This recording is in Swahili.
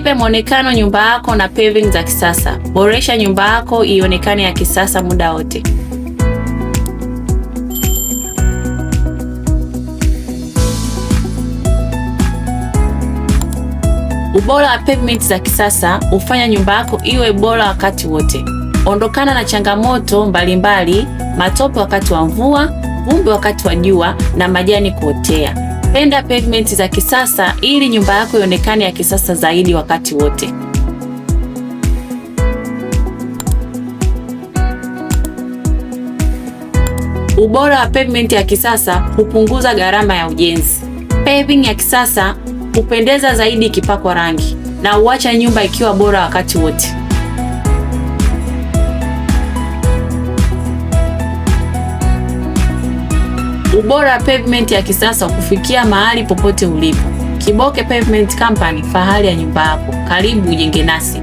Ipe mwonekano nyumba yako na paving za kisasa. Boresha nyumba yako ionekane ya kisasa muda wote. Ubora wa pavement za kisasa hufanya nyumba yako iwe bora wakati wote. Ondokana na changamoto mbalimbali, matope wakati wa mvua, vumbi wakati wa jua na majani kuotea. Penda pavement za kisasa ili nyumba yako ionekane ya kisasa zaidi wakati wote. Ubora wa pavement ya kisasa hupunguza gharama ya ujenzi. Paving ya kisasa hupendeza zaidi ikipakwa rangi na huacha nyumba ikiwa bora wakati wote. Ubora wa pavement ya kisasa kufikia mahali popote ulipo. Kiboke Pavement Company, fahari ya nyumba yako. Karibu ujenge nasi.